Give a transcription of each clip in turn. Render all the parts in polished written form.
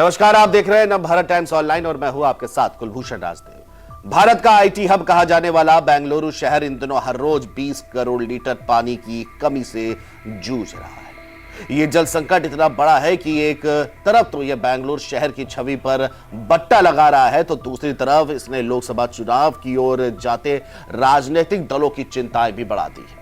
नमस्कार, आप देख रहे हैं नवभारत टाइम्स ऑनलाइन और मैं हूं आपके साथ कुलभूषण राजदेव। भारत का आईटी हब कहा जाने वाला बेंगलुरु शहर इन दिनों हर रोज 20 करोड़ लीटर पानी की कमी से जूझ रहा है। ये जल संकट इतना बड़ा है कि एक तरफ तो यह बेंगलुरु शहर की छवि पर बट्टा लगा रहा है, तो दूसरी तरफ इसने लोकसभा चुनाव की ओर जाते राजनीतिक दलों की चिंताएं भी बढ़ा दी है।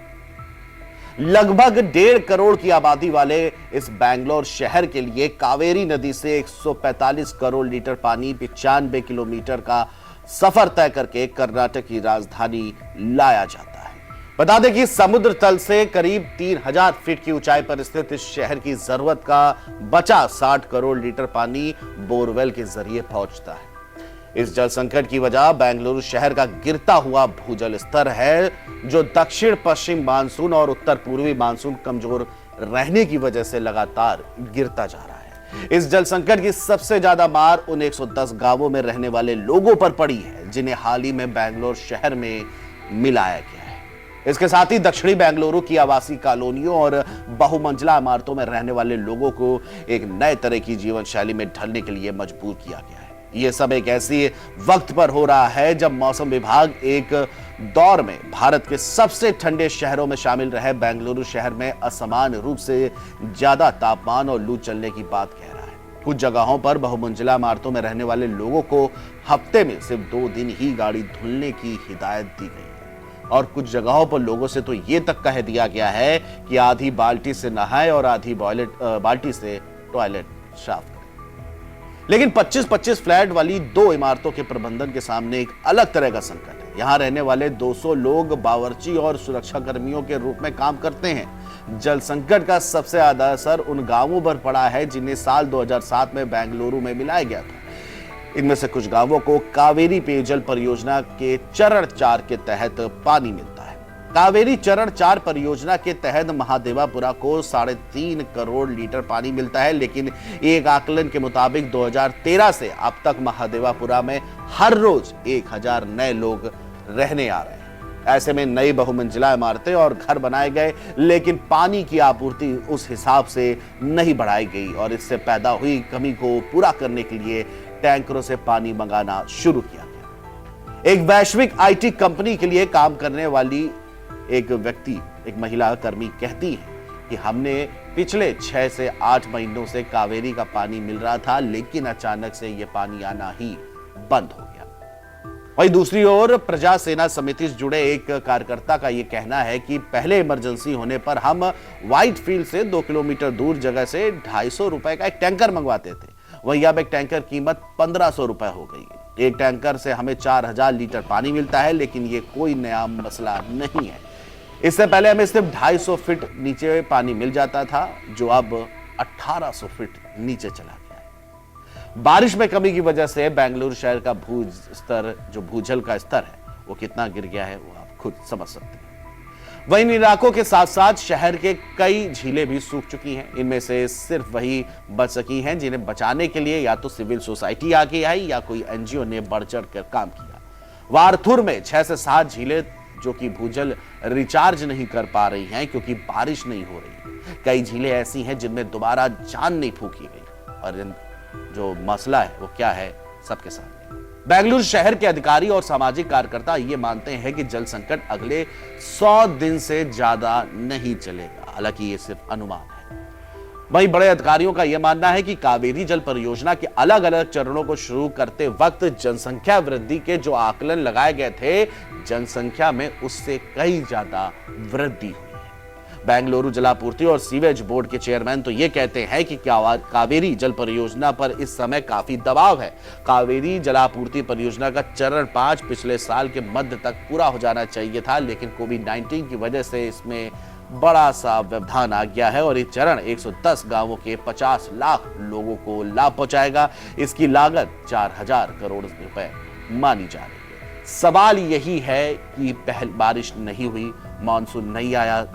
लगभग 1.5 करोड़ की आबादी वाले इस बेंगलोर शहर के लिए कावेरी नदी से 145 करोड़ लीटर पानी 95 किलोमीटर का सफर तय करके कर्नाटक की राजधानी लाया जाता है। बता दें कि समुद्र तल से करीब 3000 फीट की ऊंचाई पर स्थित इस शहर की जरूरत का बचा 60 करोड़ लीटर पानी बोरवेल के जरिए पहुंचता है। इस जल संकट की वजह बेंगलुरु शहर का गिरता हुआ भूजल स्तर है, जो दक्षिण पश्चिम मानसून और उत्तर पूर्वी मानसून कमजोर रहने की वजह से लगातार गिरता जा रहा है। इस जल संकट की सबसे ज्यादा मार उन 110 गांवों में रहने वाले लोगों पर पड़ी है, जिन्हें हाल ही में बेंगलुरु शहर में मिलाया गया है। इसके साथ ही दक्षिणी बेंगलुरु की आवासीय कॉलोनियों और बहुमंजिला इमारतों में रहने वाले लोगों को एक नए तरह की जीवन शैली में ढलने के लिए मजबूर किया गया है। यह सब एक ऐसी वक्त पर हो रहा है जब मौसम विभाग एक दौर में भारत के सबसे ठंडे शहरों में शामिल रहे बेंगलुरु शहर में असामान्य रूप से ज्यादा तापमान और लू चलने की बात कह रहा है। कुछ जगहों पर बहुमंजिला इमारतों में रहने वाले लोगों को हफ्ते में सिर्फ 2 दिन ही गाड़ी धुलने की हिदायत दी गई है और कुछ जगहों पर लोगों से तो यह तक कह दिया गया है कि आधी बाल्टी से नहाए और आधी बाल्टी से टॉयलेट साफ करें। लेकिन 25-25 फ्लैट वाली 2 इमारतों के प्रबंधन के सामने एक अलग तरह का संकट है। यहां रहने वाले 200 लोग बावर्ची और सुरक्षा कर्मियों के रूप में काम करते हैं। जल संकट का सबसे ज्यादा असर उन गांवों पर पड़ा है जिन्हें साल 2007 में बेंगलुरु में मिलाया गया था। इनमें से कुछ गांवों को कावेरी पेयजल परियोजना के चरण 4 के तहत पानी मिलता है। कावेरी चरण 4 परियोजना के तहत महादेवापुरा को 3.5 करोड़ लीटर पानी मिलता है, लेकिन एक आकलन के मुताबिक 2013 से अब तक महादेवापुरा में हर रोज 1000 नए लोग रहने आ रहे हैं। ऐसे में नई बहुमंजिला इमारतें और घर बनाए गए, लेकिन पानी की आपूर्ति उस हिसाब से नहीं बढ़ाई गई और इससे पैदा हुई कमी को पूरा करने के लिए टैंकरों से पानी मंगाना शुरू किया गया। एक वैश्विक आईटी कंपनी के लिए काम करने वाली एक महिला कर्मी कहती है कि हमने पिछले 6 से 8 महीनों से कावेरी का पानी मिल रहा था, लेकिन अचानक से यह पानी आना ही बंद हो गया। वहीं दूसरी ओर प्रजा सेना समिति से जुड़े एक कार्यकर्ता का यह कहना है कि पहले इमरजेंसी होने पर हम व्हाइट फील्ड से 2 किलोमीटर दूर जगह से 250 रुपए का एक टैंकर मंगवाते थे, वहीं अब एक टैंकर कीमत 1500 रुपए हो गई। एक टैंकर से हमें 4000 लीटर पानी मिलता है, लेकिन ये कोई नया मसला नहीं है। इससे पहले हमें सिर्फ 250 फीट नीचे पानी मिल जाता था, जो अब 1800 फीट नीचे चला गया है। बारिश में कमी की वजह से बेंगलुरु शहर का भूजल का स्तर है वो कितना गिर गया है वो आप खुद समझ सकते हैं। वहीं इन इलाकों के साथ साथ शहर के कई झीलें भी सूख चुकी हैं। इनमें से सिर्फ वही बच सकी हैं जिन्हें बचाने के लिए या तो सिविल सोसाइटी आगे आई या कोई एनजीओ ने बढ़ चढ़ कर काम किया। वारथुर में 6 से 7 झीलें जो कि भूजल रिचार्ज नहीं कर पा रही हैं क्योंकि बारिश नहीं हो रही। कई झीलें ऐसी हैं जिनमें दोबारा जान नहीं फूकी गई और जो मसला है वो क्या है सबके सामने। बेंगलुरु शहर के अधिकारी और सामाजिक कार्यकर्ता ये मानते हैं कि जल संकट अगले 100 दिन से ज्यादा नहीं चलेगा, हालांकि ये सिर्फ अनुमान है। वहीं बड़े अधिकारियों का यह मानना है कि कावेरी जल परियोजना के अलग अलग चरणों को शुरू करते वक्त जनसंख्या वृद्धि के जो आकलन लगाए गए थे, जनसंख्या में उससे कई ज्यादा वृद्धि हुई है। बेंगलुरु जलापूर्ति और सीवेज बोर्ड के चेयरमैन तो ये कहते हैं कि कावेरी जल परियोजना पर इस समय काफी दबाव है। कावेरी जलापूर्ति परियोजना का चरण 5 पिछले साल के मध्य तक पूरा हो जाना चाहिए था, लेकिन कोविड-19 की वजह से इसमें बड़ा सा व्यवधान आ गया है और ये चरण 110 गांवों के 50 लाख लोगों को लाभ पहुंचाएगा। इसकी लागत 4000 करोड़ रुपए मानी जा रही है। सवाल यही है कि पहले बारिश नहीं हुई, मानसून नहीं आया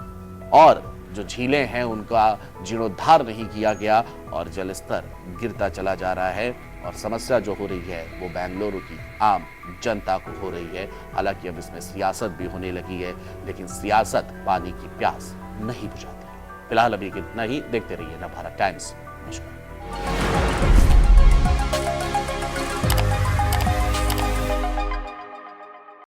और जो झीलें हैं उनका जीर्णोद्धार नहीं किया गया और जल स्तर गिरता चला जा रहा है और समस्या जो हो रही है वो बेंगलुरु की आम जनता को हो रही है। हालांकि अब इसमें सियासत भी होने लगी है, लेकिन सियासत पानी की प्यास नहीं बुझाती। फिलहाल अभी इतना ही। देखते रहिए नवभारत टाइम्स। नमस्कार।